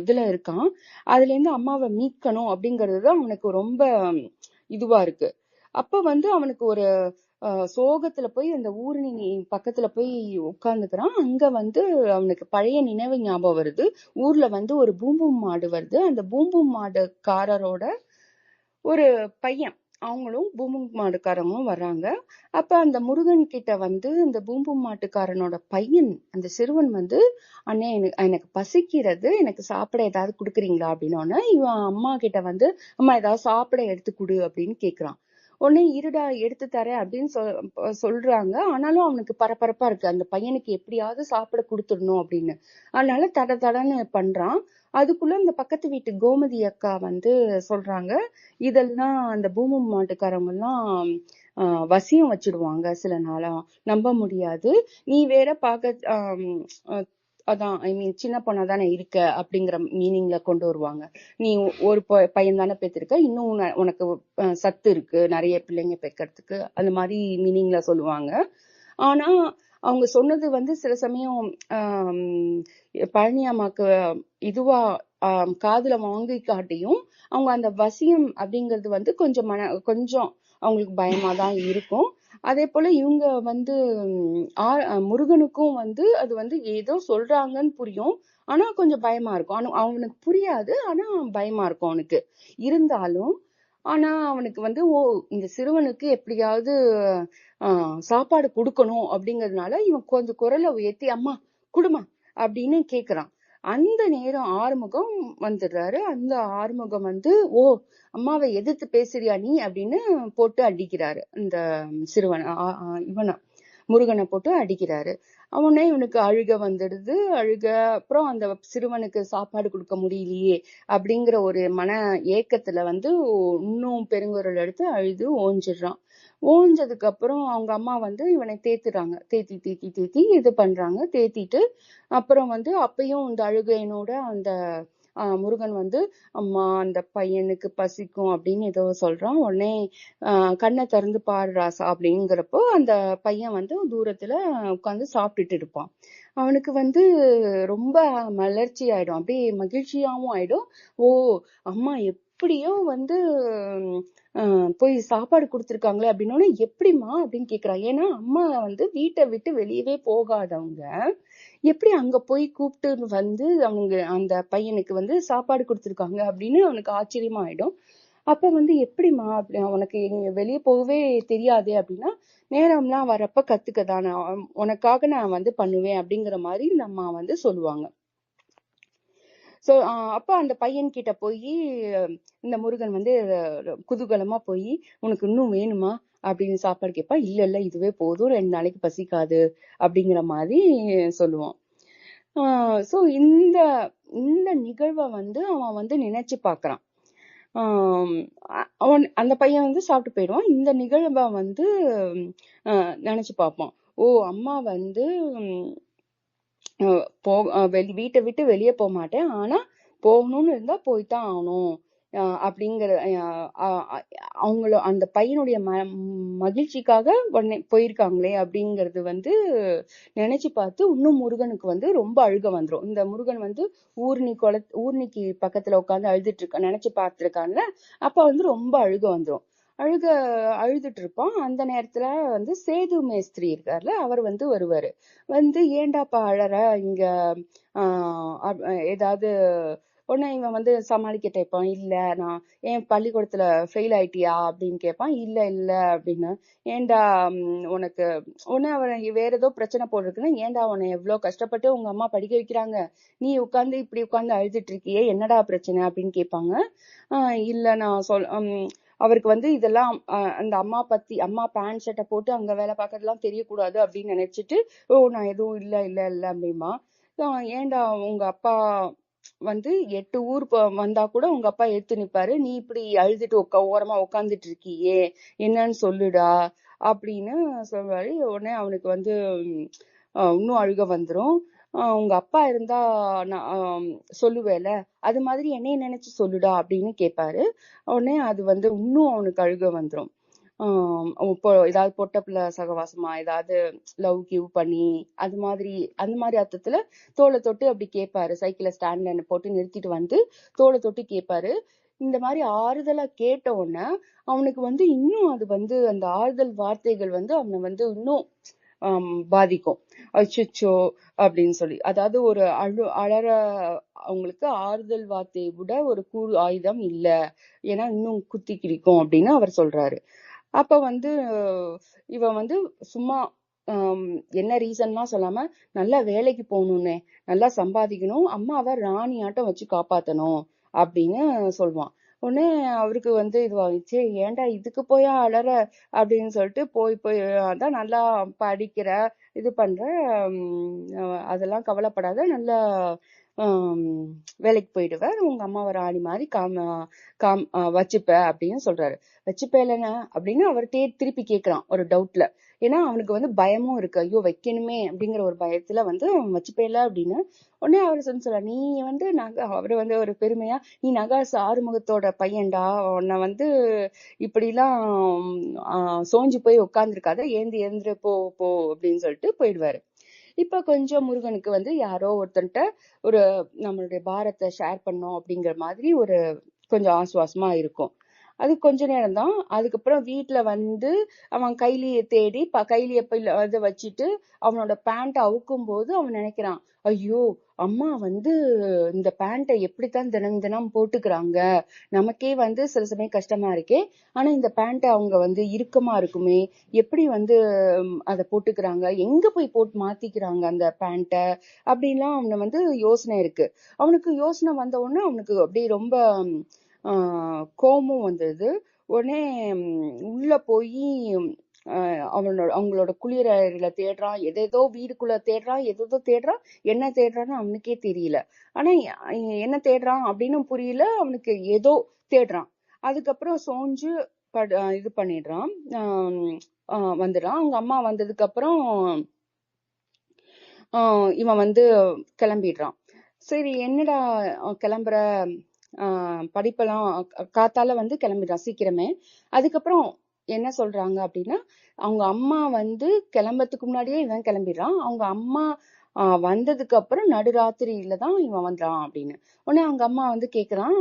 A: இதுல இருக்கான். அதுல இருந்து அம்மாவை மீட்கணும் அப்படிங்கிறது அவனுக்கு ரொம்ப இதுவா இருக்கு. அப்ப வந்து அவனுக்கு ஒரு சோகத்துல போய் அந்த ஊரணி பக்கத்துல போய் உட்கார்ந்துக்கிறான். அங்க வந்து அவனுக்கு பழைய நினைவு ஞாபகம் வருது. ஊர்ல வந்து ஒரு பூம்பும் மாடு வருது. அந்த பூம்பும் மாடுக்காரரோட ஒரு பையன், அவங்களும் பூம்பும் மாடுக்காரங்களும் வர்றாங்க. அப்ப அந்த முருகன் கிட்ட வந்து அந்த பூம்பும் மாட்டுக்காரனோட பையன், அந்த சிறுவன் வந்து அண்ணே எனக்கு பசிக்கிறது, எனக்கு சாப்பிட ஏதாவது குடுக்குறீங்களா அப்படின்னோடனே இவன் அம்மா கிட்ட வந்து அம்மா ஏதாவது சாப்பிட எடுத்து குடு அப்படின்னு கேக்குறான். உடனே இருடா எடுத்து தரேன் அப்படின்னு சொல்றாங்க. ஆனாலும் அவனுக்கு பரபரப்பா இருக்கு, அந்த பையனுக்கு எப்படியாவது சாப்பிட கொடுத்துடணும் அப்படின்னு. அதனால தடன்னு பண்றான். அதுக்குள்ள இந்த பக்கத்து வீட்டு கோமதி அக்கா வந்து சொல்றாங்க, இதெல்லாம் அந்த பூமி மாட்டுக்காரங்க எல்லாம் வசியம் வச்சிடுவாங்க, சில நாளா நம்ப முடியாது, நீ வேற பார்க்க அதான் ஐ மீன் சின்ன பொண்ணா தானே இருக்க அப்படிங்கிற மீனிங்ல கொண்டு வருவாங்க. நீ ஒரு பையன் தானே பெற்றிருக்க, இன்னும் உனக்கு சத்து இருக்கு நிறைய பிள்ளைங்க பெக்கிறதுக்கு, அந்த மாதிரி மீனிங்ல சொல்லுவாங்க. ஆனா அவங்க சொன்னது வந்து சில சமயம் பழனி அம்மாக்கு இதுவா காதுல வாங்கி காட்டியும் அவங்க அந்த வசியம் அப்படிங்கிறது வந்து கொஞ்சம் அவங்களுக்கு பயமாதான் இருக்கும். அதே போல இவங்க வந்து முருகனுக்கும் வந்து அது வந்து ஏதோ சொல்றாங்கன்னு புரியும், ஆனா கொஞ்சம் பயமா இருக்கும். அவனுக்கு புரியாது, ஆனா பயமா இருக்கும் அவனுக்கு. இருந்தாலும் ஆனா அவனுக்கு வந்து ஓ இந்த சிறுவனுக்கு எப்படியாவது சாப்பாடு கொடுக்கணும் அப்படிங்கறதுனால இவன் கொஞ்சம் குரலை உயர்த்தி அம்மா குடுமா அப்படின்னு கேக்குறான். அந்த நேரம் ஆறுமுகம் வந்துடுறாரு. அந்த ஆறுமுகம் வந்து ஓ அம்மாவை எதிர்த்து பேசுறியா நீ அப்படின்னு போட்டு அடிக்கிறாரு. இந்த சிறுவன் இவனை முருகனை போட்டு அடிக்கிறாரு. அவனே இவனுக்கு அழுக வந்துடுது. அப்புறம் அந்த சிறுவனுக்கு சாப்பாடு கொடுக்க முடியலையே அப்படிங்கிற ஒரு மன ஏக்கத்துல வந்து இன்னும் பெருங்குரல் எடுத்து அழுது ஓஞ்சிடுறான். ஓஞ்சதுக்கு அப்புறம் அவங்க அம்மா வந்து இவனை தேத்துறாங்க, தேத்தி இது பண்றாங்க. தேத்திட்டு அப்புறம் வந்து அப்பயும் இந்த அழுகையினோட அந்த முருகன் வந்து அம்மா அந்த பையனுக்கு பசிக்கும் அப்படின்னு ஏதோ சொல்றான். உடனே கண்ணை திறந்து பாரு ராசா அப்படிங்கிறப்போ அந்த பையன் வந்து தூரத்துல உட்காந்து சாப்பிட்டுட்டு இருப்பான். அவனுக்கு வந்து ரொம்ப மலர்ச்சி ஆயிடும், அப்படியே மகிழ்ச்சியாவும் ஆயிடும். ஓ அம்மா எப்படியோ வந்து போய் சாப்பாடு கொடுத்துருக்காங்களே அப்படின்னோடனே எப்படிமா அப்படின்னு கேக்குறான். ஏன்னா அம்மா வந்து வீட்டை விட்டு வெளியவே போகாதவங்க எப்படி அங்க போய் கூப்பிட்டு வந்து அவங்க அந்த பையனுக்கு வந்து சாப்பாடு கொடுத்துருக்காங்க அப்படின்னு அவனுக்கு ஆச்சரியமா ஆயிடும். அப்ப வந்து எப்படிமா அப்படி உனக்கு வெளியே போகவே தெரியாதே அப்படின்னா, நேரம்லாம் வரப்ப கத்துக்கதான், உனக்காக நான் வந்து பண்ணுவேன் அப்படிங்கிற மாதிரி நம்ம வந்து சொல்லுவாங்க. சோ அப்ப அந்த பையன் கிட்ட போய் இந்த முருகன் வந்து குதூகலமா போய் உனக்கு இன்னும் வேணுமா அப்படின்னு சாப்பாடு கேட்பான். இல்ல இல்ல இதுவே போதும், 2 நாளைக்கு பசிக்காது அப்படிங்கிற மாதிரி சொல்லுவான். சோ இந்த இந்த நிகழ்வை வந்து அவன் வந்து நினைச்சு பாக்குறான். அவன் அந்த பையன் வந்து சாப்பிட்டு போயிடுவான். இந்த நிகழ்வை வந்து நினைச்சு பார்ப்பான். ஓ, அம்மா வந்து வீட்டை விட்டு வெளியே போக மாட்டேன், ஆனா போகணும்னு இருந்தா போய்தான் ஆகணும் அப்படிங்கிற அவங்கள அந்த பையனுடைய மகிழ்ச்சிக்காக உடனே போயிருக்காங்களே அப்படிங்கறது வந்து நினைச்சு பார்த்து இன்னும் முருகனுக்கு வந்து ரொம்ப அழுக வந்துரும். இந்த முருகன் வந்து ஊர்னிக்கு பக்கத்துல உட்காந்து அழுதுட்டு இருக்க நினைச்சு பார்த்திருக்கான்ல, அப்ப வந்து ரொம்ப அழுக வந்துரும். அழுதுட்டு இருப்பான். அந்த நேரத்துல வந்து சேது மேஸ்திரி இருக்காருல, அவர் வந்து வருவாரு. வந்து ஏண்டாப்பா அழற, இங்க ஏதாவது உடனே இவன் வந்து சமாளிக்க கேட்பான். இல்ல, நான் ஏன் பள்ளிக்கூடத்துல ஃபெயில் ஆயிட்டியா அப்படின்னு கேட்பான். இல்ல இல்ல அப்படின்னு. ஏண்டா உனக்கு உடனே அவன் வேற ஏதோ பிரச்சனை போட்டிருக்குன்னா, ஏண்டா உன்னை எவ்வளவு கஷ்டப்பட்டு உங்க அம்மா படிக்க வைக்கிறாங்க, நீ இப்படி உட்காந்து அழுதுட்டு இருக்கியே, என்னடா பிரச்சனை அப்படின்னு கேட்பாங்க. இல்ல நான் அவருக்கு வந்து இதெல்லாம் அந்த அம்மா பேண்ட் ஷர்ட்டை போட்டு அங்க வேலை பார்க்கறதுலாம் தெரியக்கூடாது அப்படின்னு நினைச்சிட்டு, நான் எதுவும் இல்ல இல்ல இல்ல அப்படிமா. ஏண்டா உங்க அப்பா வந்து 8 ஊர் வந்தா கூட உங்க அப்பா எடுத்து நிப்பாரு, நீ இப்படி அழுதுட்டு ஓரமா உட்காந்துட்டு இருக்கியே, என்னன்னு சொல்லுடா அப்படின்னு சொல்வாரு. உடனே அவனுக்கு வந்து இன்னும் அழுக வந்துரும். உங்க அப்பா இருந்தா நான் சொல்லுவேல, அது மாதிரி என்னைய நினைச்சு சொல்லுடா அப்படின்னு கேட்பாரு. உடனே அது வந்து இன்னும் அவனுக்கு அழுக வந்துரும். இப்போ ஏதாவது பொட்ட பிள்ளை சகவாசமா, ஏதாவது லவ் கிவ் பண்ணி அந்த மாதிரி அர்த்தத்துல தோலை தொட்டு அப்படி கேட்பாரு. சைக்கிளை ஸ்டாண்ட்ல போட்டு நிறுத்திட்டு வந்து தோலை தொட்டு கேட்பாரு. இந்த மாதிரி ஆறுதலா கேட்ட உடனே அவனுக்கு வந்து இன்னும் அது வந்து அந்த ஆறுதல் வார்த்தைகள் வந்து அவனை வந்து இன்னும் பாதிக்கும். அச்சோ அப்படின்னு சொல்லி, அதாவது ஒரு அழற அவங்களுக்கு ஆறுதல் வார்த்தையை விட ஒரு கூறு ஆயுதம் இல்ல, ஏன்னா இன்னும் குத்தி கிழிக்கும் அப்படின்னு அவர் சொல்றாரு. அப்ப வந்து இவன் வந்து சும்மா என்ன ரீசன்லாம் சொல்லாம, நல்லா வேலைக்கு போகணும்னே, நல்லா சம்பாதிக்கணும், அம்மாவை ராணி ஆட்டம் வச்சு காப்பாத்தணும் அப்படின்னு சொல்லுவான். உடனே அவருக்கு வந்து இதுவாச்சு, ஏன்டா இதுக்கு போயா அழற அப்படின்னு சொல்லிட்டு போய் அதான் நல்லா படிக்கிற, இது பண்ற, அதெல்லாம் கவலைப்படாத, நல்லா வேலைக்கு போயிடுவ, உங்க அம்மாவை ராணி மாதிரி வச்சுப்ப அப்படின்னு சொல்றாரு. வச்சுப்ப இல்லைன்னா அப்படின்னு அவர்கிட்டயே திருப்பி கேட்கிறான் ஒரு டவுட்ல. ஏன்னா அவனுக்கு வந்து பயமும் இருக்கு, ஐயோ வைக்கணுமே அப்படிங்கிற ஒரு பயத்துல வந்து அவன் வச்சுப்பேல அப்படின்னு. உடனே அவர் சொல்ல, நீ வந்து அவரு வந்து ஒரு பெருமையா, நீ நகாசு ஆறுமுகத்தோட பையன்டா, உன்னை வந்து இப்படி எல்லாம் சோஞ்சு போய் உட்கார்ந்துருக்காத, எழுந்துரு போ போ அப்படின்னு சொல்லிட்டு போயிடுவாரு. இப்ப கொஞ்சம் முருகனுக்கு வந்து யாரோ ஒருத்தன்ட்ட ஒரு நம்மளுடைய பாரத்தை ஷேர் பண்ணோம் அப்படிங்கிற மாதிரி ஒரு கொஞ்சம் ஆசுவாசமா இருக்கும். அது கொஞ்ச நேரம் தான். அதுக்கப்புறம் வீட்டுல வந்து அவன் கைலிய தேடி கைலிய இதை வச்சுட்டு அவனோட பேண்ட் அவுக்கும் போது அவன் நினைக்கிறான், ஐயோ அம்மா வந்து இந்த பேண்ட்டை எப்படித்தான் தினம் தினம் போட்டுக்கிறாங்க, நமக்கே வந்து சில சமயம் கஷ்டமா இருக்கே, ஆனா இந்த பேண்ட்டை அவங்க வந்து இறுக்கமா இருக்குமே, எப்படி வந்து அதை போட்டுக்கிறாங்க, எங்க போய் போட்டு மாத்திக்கிறாங்க அந்த பேண்ட்டை அப்படின்லாம் அவனை வந்து யோசனை இருக்கு. அவனுக்கு யோசனை வந்த உடனே அவனுக்கு அப்படியே ரொம்ப கோபம் வந்தது. உடனே உள்ள போய் அவங்களோட குளிரறையில தேடுறான், எதேதோ வீடுக்குள்ள தேடுறான், எதோ தேடுறான், என்ன தேடுறான்னு அவனுக்கே தெரியல. ஆனா என்ன தேடுறான் அப்படின்னு புரியல அவனுக்கு, ஏதோ தேடுறான். அதுக்கப்புறம் சோஞ்சு இது பண்ணிடுறான், வந்துடுறான். அவங்க அம்மா வந்ததுக்கு அப்புறம் இவன் வந்து கிளம்பிடுறான். சரி என்னடா கிளம்புற, படிப்பெல்லாம் காத்தால வந்து கிளம்பிடுறான் சீக்கிரமே. அதுக்கப்புறம் என்ன சொல்றாங்க அப்படின்னா, அவங்க அம்மா வந்து கிளம்புறதுக்கு முன்னாடியே இவன் கிளம்பிடுறான். அவங்க அம்மா வந்ததுக்கு அப்புறம் நடுராத்திரியில தான் இவன் வந்துறான் அப்படின்னு. உடனே அவங்க அம்மா வந்து கேக்குறான்,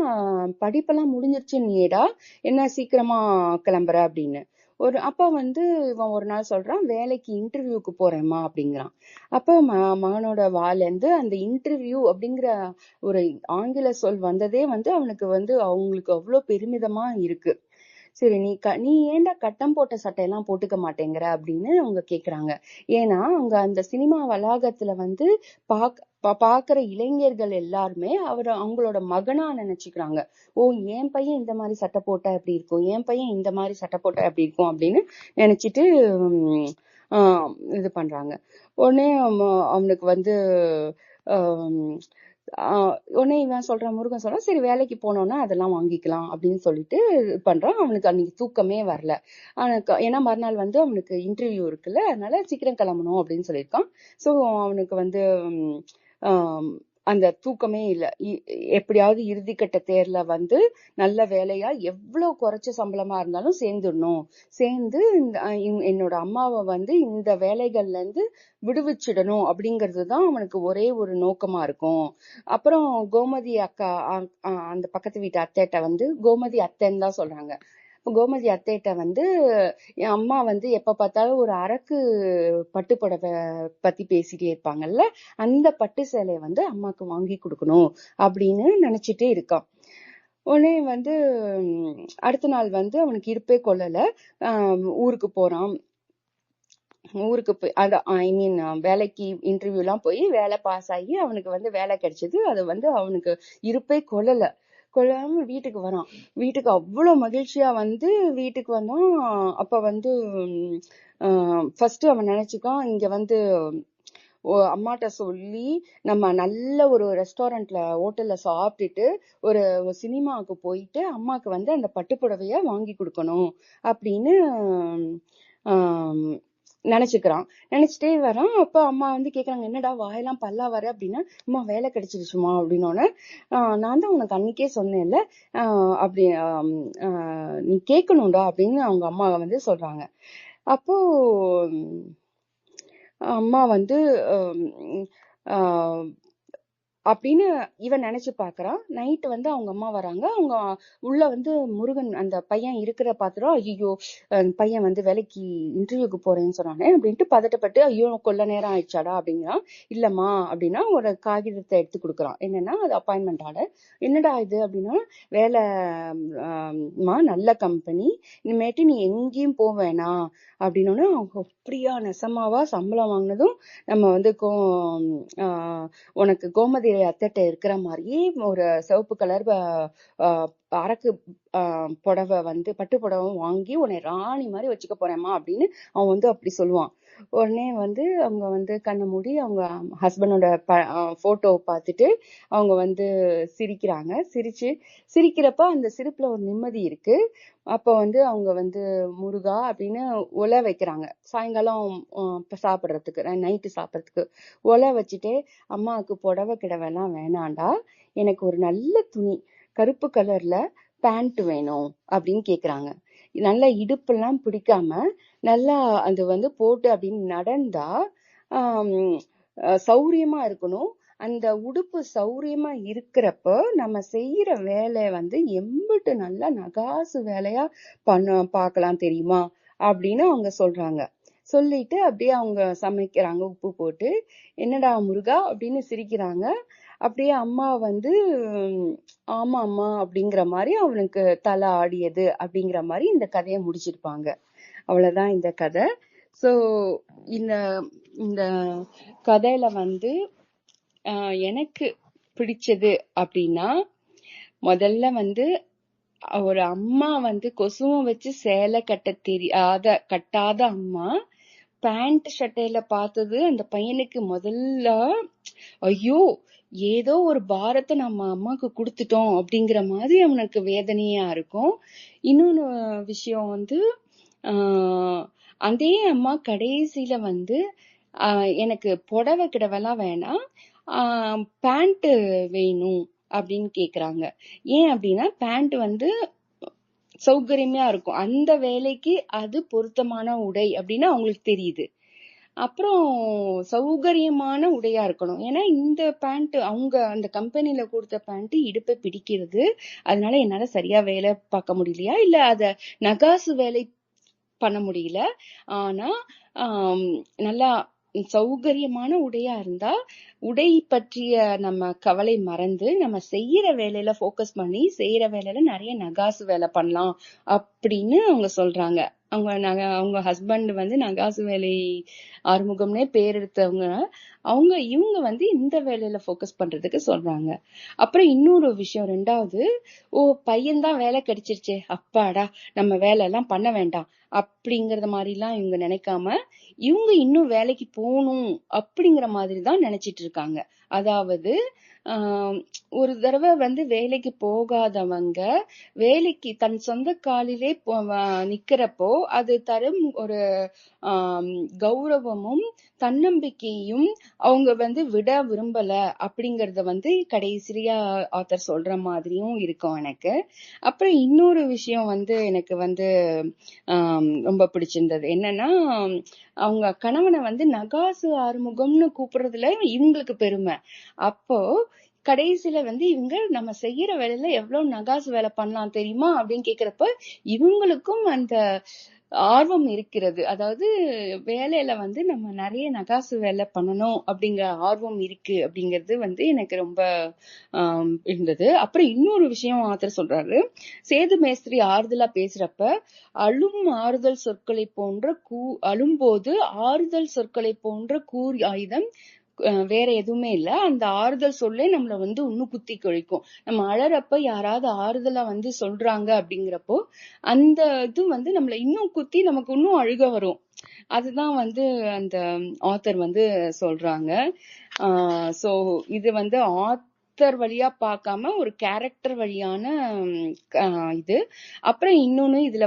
A: படிப்பெல்லாம் முடிஞ்சிருச்சு நீடா, என்ன சீக்கிரமா கிளம்புற அப்படின்னு. அப்ப வந்து இவன் ஒரு நாள் சொல்றான், வேலைக்கு இன்டர்வியூக்கு போறேம்மா அப்படிங்கிறான். அப்ப மகனோட வாயிலிருந்து அந்த இன்டர்வியூ அப்படிங்கிற ஒரு ஆங்கில சொல் வந்ததே வந்து அவனுக்கு வந்து அவங்களுக்கு அவ்வளவு பெருமிதமா இருக்கு. சரி நீ ஏன்டா கட்டம் போட்ட சட்டையெல்லாம் போட்டுக்க மாட்டேங்கிற அப்படின்னு அவங்க கேக்குறாங்க. ஏன்னா அவங்க அந்த சினிமா வளாகத்துல வந்து பாக்குற இளைஞர்கள் எல்லாருமே அவங்களோட மகனா நினைச்சுக்கிறாங்க. ஓ, என் பையன் இந்த மாதிரி சட்டை போட்டா எப்படி இருக்கும், என் பையன் இந்த மாதிரி சட்டை போட்டா எப்படி இருக்கும் அப்படின்னு நினைச்சிட்டு இது பண்றாங்க. உடனே அவனுக்கு வந்து உடனே இவன் சொல்றான், முருகன் சொல்றான், சரி வேலைக்கு போனோம்னா அதெல்லாம் வாங்கிக்கலாம் அப்படின்னு சொல்லிட்டு பண்றான். அவனுக்கு அன்னைக்கு தூக்கமே வரல. ஏன்னா மறுநாள் வந்து அவனுக்கு இன்டர்வியூ இருக்குல்ல, அதனால சீக்கிரம் கிளம்பணும் அப்படின்னு சொல்லியிருக்கான். ஸோ அவனுக்கு வந்து அந்த தூக்கமே இல்லை. எப்படியாவது இறுதிக்கட்ட தேர்ல வந்து நல்ல வேலையா எவ்வளவு குறைச்ச சம்பளமா இருந்தாலும் சேர்ந்து என்னோட அம்மாவை வந்து இந்த வேலைகள்ல இருந்து விடுவிச்சிடணும் அப்படிங்கிறதுதான் அவனுக்கு ஒரே ஒரு நோக்கமா இருக்கும். அப்புறம் கோமதி அக்கா, அந்த பக்கத்து வீட்டு அத்தைட்ட வந்து கோமதி அத்தைன்னு தான் சொல்றாங்க. கோமதி அத்தைட்ட வந்து என் அம்மா வந்து எப்ப பார்த்தாலும் ஒரு அரக்கு பட்டு புடவை பத்தி பேசிட்டே இருப்பாங்கல்ல, அந்த பட்டு சேலையை வந்து அம்மாக்கு வாங்கி கொடுக்கணும் அப்படின்னு நினைச்சிட்டே இருக்கான். உடனே வந்து அடுத்த நாள் வந்து அவனுக்கு இருப்பே கொள்ளல. ஊருக்கு போறான். ஊருக்கு போய் ஐ மீன் வேலைக்கு இன்டர்வியூ எல்லாம் போய் வேலை பாஸ் ஆகி அவனுக்கு வந்து வேலை கிடைச்சது. அது வந்து அவனுக்கு இருப்பே கொள்ளாம வீட்டுக்கு வரான். வீட்டுக்கு அவ்வளவு மகிழ்ச்சியா வந்து வீட்டுக்கு வந்தான். அப்ப வந்து ஃபர்ஸ்ட் அவன் நினைச்சுக்கான், இங்க வந்து அம்மாட்ட சொல்லி நம்ம நல்ல ஒரு ரெஸ்டாரண்ட்ல ஹோட்டல்ல சாப்பிட்டுட்டு ஒரு சினிமாவுக்கு போயிட்டு அம்மாக்கு வந்து அந்த பட்டுப்புடவைய வாங்கி கொடுக்கணும் அப்படின்னு நினைச்சுக்கிறான். நினைச்சிட்டே வரான். அப்ப அம்மா வந்து கேக்குறாங்க, என்னடா வாயெல்லாம் பல்லா வர அப்படின்னா, அம்மா வேலை கிடைச்சிருச்சுமா அப்படின்னோடனே, நான் தான் உனக்கு அன்னைக்கே சொன்னேன்ல, அப்படி நீ கேட்கணும்டா அப்படின்னு அவங்க அம்மா வந்து சொல்றாங்க. அப்போ அம்மா வந்து அப்படின்னு இவன் நினைச்சு பாக்குறான். நைட்டு வந்து அவங்க அம்மா வராங்க. அவங்க உள்ள வந்து முருகன் அந்த பையன் இருக்கிற பாத்துறோம். ஐயோ, பையன் வந்து வேலைக்கு இன்டர்வியூக்கு போறேன்னு சொன்னானே அப்படின்ட்டு பதட்டப்பட்டு, ஐயோ கொள்ள நேரம் ஆயிடுச்சாடா அப்படிங்கிறான். இல்லம்மா அப்படின்னா ஒரு காகிதத்தை எடுத்து கொடுக்குறான். என்னன்னா அது அப்பாயின்மெண்ட் ஆர்டர். என்னடா இது அப்படின்னா, வேலைமா நல்ல கம்பெனி, இனிமேட்டு நீ எங்கேயும் போவேணாம் அப்படின்னு. அவங்க அப்படியா, நெசமாவா, சம்பளம் வாங்கினதும் நம்ம வந்து உனக்கு கோமதி அத்தைட்ட இருக்கிற மாதிரியே ஒரு சிவப்பு கலர் அரக்கு புடவை வந்து பட்டு புடவை வாங்கி உன்னை ராணி மாதிரி வச்சுக்க போறேம்மா அப்படின்னு அவன் வந்து அப்படி சொல்லுவான். உடனே வந்து அவங்க வந்து கண்ணை மூடி அவங்க ஹஸ்பண்டோட போட்டோவை பார்த்துட்டு அவங்க வந்து சிரிக்கிறாங்க. சிரிக்கிறப்ப அந்த சிரிப்புல ஒரு நிம்மதி இருக்கு. அப்ப வந்து அவங்க வந்து முருகா அப்படின்னு ஒலை வைக்கிறாங்க. சாயங்காலம் சாப்பிட்றதுக்கு, நைட்டு சாப்பிட்றதுக்கு ஒலை வச்சுட்டு, அம்மாவுக்கு புடவை கிடவெல்லாம் வேணாண்டா, எனக்கு ஒரு நல்ல துணி கருப்பு கலர்ல பேண்ட் வேணும் அப்படின்னு கேக்குறாங்க. நல்லா இடுப்பெல்லாம் பிடிக்காம நல்லா அது வந்து போட்டு அப்படின்னு நடந்தா சௌரியமா இருக்கணும். அந்த உடுப்பு சௌரியமா இருக்கிறப்ப நம்ம செய்யற வேலை வந்து எம்பிட்டு நல்லா நகாசு வேலையா பார்க்கலாம் தெரியுமா அப்படின்னு அவங்க சொல்றாங்க. சொல்லிட்டு அப்படியே அவங்க சமைக்கிறாங்க உப்பு போட்டு. என்னடா முருகா அப்படின்னு சிரிக்கிறாங்க. அப்படியே அம்மா வந்து ஆமா அம்மா அப்படிங்கிற மாதிரி அவனுக்கு தலை ஆடியது அப்படிங்கிற மாதிரி இந்த கதையை முடிச்சிருப்பாங்க. அவ்வளவுதான் இந்த கதை. சோ இந்த இந்த கதையில வந்து எனக்கு பிடிச்சது அப்படின்னா, முதல்ல வந்து ஒரு அம்மா வந்து கொசுவை வச்சு சேலை கட்டாத அம்மா பேண்ட் சட்டையில பார்த்தது அந்த பையனுக்கு முதல்ல ஐயோ ஏதோ ஒரு பாரத்தை நம்ம அம்மாக்கு கொடுத்துட்டோம் அப்படிங்கிற மாதிரி அவனுக்கு வேதனையா இருக்கும். இன்னொன்னு விஷயம் வந்து அதே அம்மா கடைசியில வந்து எனக்கு புடவை கிடவெல்லாம் வேணாம், பேண்ட் வேணும் அப்படின்னு கேக்குறாங்க. ஏன் அப்படின்னா பேண்ட் வந்து சௌகரியமா இருக்கும், அந்த வேலைக்கு அது பொருத்தமான உடை அப்படின்னு அவங்களுக்கு தெரியுது. அப்புறம் சௌகரியமான உடையா இருக்கணும். ஏன்னா இந்த பேண்ட் அவங்க அந்த கம்பெனில கொடுத்த பேண்ட் இடுப்பை பிடிக்கிறது, அதனால என்னால சரியா வேலை பார்க்க முடியலையா, இல்ல அத நகாசு வேலை பண்ண முடியல, ஆனா நல்லா சௌகரியமான உடையா இருந்தா உடை பற்றிய நம்ம கவலை மறந்து நம்ம செய்யற வேலையில போக்கஸ் பண்ணி செய்யற வேலையில நிறைய நகாசு வேலை பண்ணலாம் அப்படின்னு அவங்க சொல்றாங்க. அவங்க ஹஸ்பண்ட் வந்து நகாசு வேலை ஆறுமுகம்னே பேர் எடுத்தவங்க. இவங்க இந்த வேலையில போக்கஸ் பண்றதுக்கு சொல்றாங்க. அப்புறம் இன்னொரு விஷயம், ரெண்டாவது, பையன்தான் வேலை கிடைச்சிருச்சே, அப்பாடா நம்ம வேலை எல்லாம் பண்ண வேண்டாம் அப்படிங்கறத மாதிரி எல்லாம் இவங்க நினைக்காம இவங்க இன்னும் வேலைக்கு போகணும் அப்படிங்கிற மாதிரிதான் நினைச்சிட்டு இருக்காங்க. அதாவது ஒரு தடவை வேலைக்கு போகாதவங்க வேலைக்கு தன் சொந்த காலிலே நிக்கிறப்போ அது தரும் ஒரு கௌரவமும் தன்னம்பிக்கையும் அவங்க விட விரும்பல அப்படிங்கறத கடைசியா ஆத்தர் சொல்ற மாதிரியும் இருக்கும் எனக்கு. அப்புறம் இன்னொரு விஷயம் எனக்கு ரொம்ப பிடிச்சிருந்தது என்னன்னா, அவங்க கணவனை நகாசு ஆறுமுகம்னு கூப்பிடுறதுல இவங்களுக்கு பெருமை. அப்போ கடைசியில இவங்க நம்ம செய்யற வேலையில எவ்வளவு நகாசு வேலை பண்ணலாம் தெரியுமா அப்படின்னு கேக்குறப்ப இவங்களுக்கும் அந்த ஆர்வம் இருக்கிறது. அதாவது வேலையில நம்ம நிறைய நகாசு வேலை பண்ணணும் அப்படிங்கிற ஆர்வம் இருக்கு அப்படிங்கிறது எனக்கு ரொம்ப இருந்தது. அப்புறம் இன்னொரு விஷயம் ஆத்தர் சொல்றாரு, சேது மேஸ்திரி ஆறுதலா பேசுறப்ப ஆறுதல் சொற்களை போன்ற அழும்போது ஆறுதல் சொற்களை போன்ற கூர் ஆயுதம் வேற எதுவுமே இல்ல. அந்த ஆறுதல் சொல்லே நம்மள இன்னும் குத்தி கழிக்கும். நம்ம அழறப்ப யாராவது ஆறுதலா சொல்றாங்க அப்படிங்கிறப்போ அந்த இது நம்மள இன்னும் குத்தி நமக்கு இன்னும் அழுக வரும். அதுதான் அந்த ஆத்தர் சொல்றாங்க. சோ இது ஆத்தர் வழியா பார்க்காம ஒரு கேரக்டர் வழியான இது. அப்புறம் இன்னொன்னு இதுல